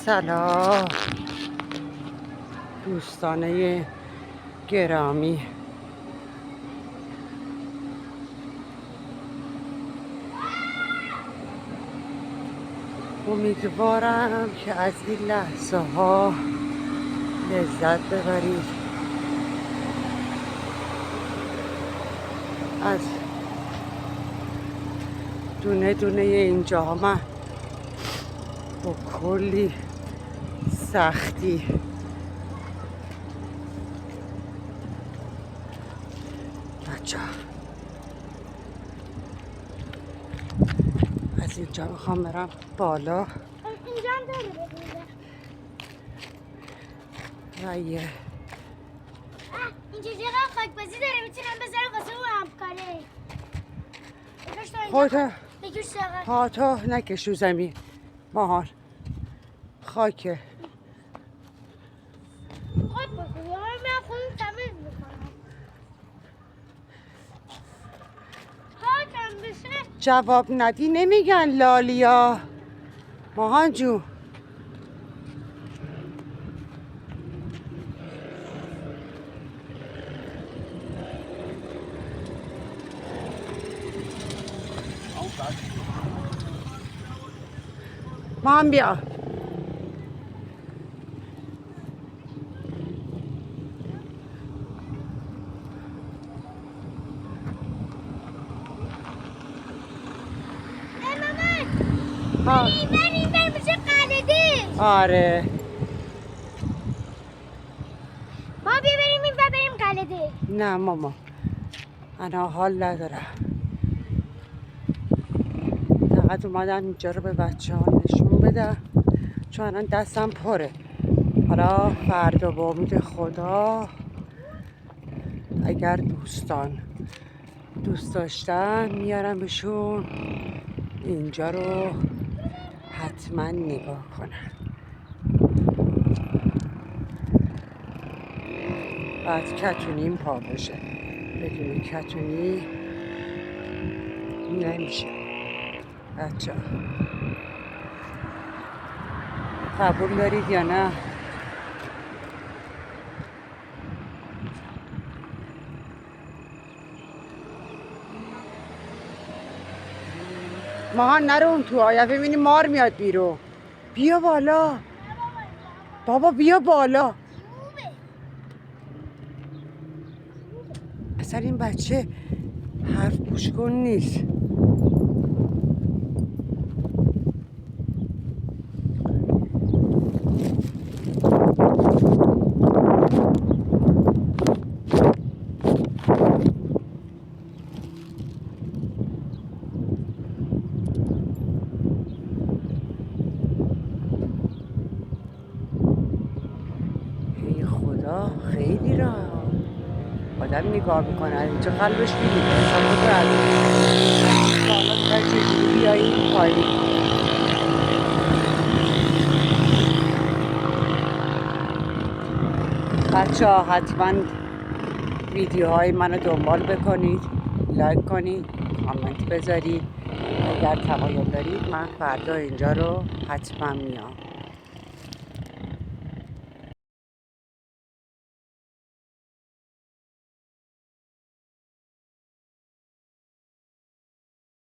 سلام دوستانه گرامی، امیدوارم که از این لحظه ها لذت ببرید، از دونه دونه اینجا من با کلی سختی بچه از اینجا میخوام برم بالا اینجا هم داره و یه اینجا چقدر خاکبازی داره، میتونم بذارم واسه اون همکاره. خودت پاتو نکش رو زمین ماهان، خاکه خاک باشه یا من خودم تمیز میکنم. خاکم بشه جواب ندی نمیگن لالیا ماهان جون. مامان بیا ها. این بر میشه قلده. آره ما بیا بریم این بر بریم قلده. نه ماما انا حال ندارم، فقط اومدم اینجا رو به بچه ها نشون بدم چون الان دستم پره. حالا فردا با امید خدا اگر دوستان دوست داشتن میارم بهشون اینجا رو حتما نگاه کنن. بعد کتونیم پا بشه، بدون کتونی نمیشه بچه ها. قبول دارید یا نه؟ ماهان نرو اون تو آیا ببینی مار میاد بیرون. بیا بالا بابا، بیا بالا. اصلا این بچه حرف گوش کن نیست. ای خدا خیلی راه آدم نگاه میکنه اینجا قلبش میگیره. اصلا بود از سالات و چجوری بیایی پایین. بچه ها حتما ویدیوهای منو دنبال بکنید، لایک کنید، کامنت بذارید. اگر تمایل دارید من فردا اینجا رو حتما میام.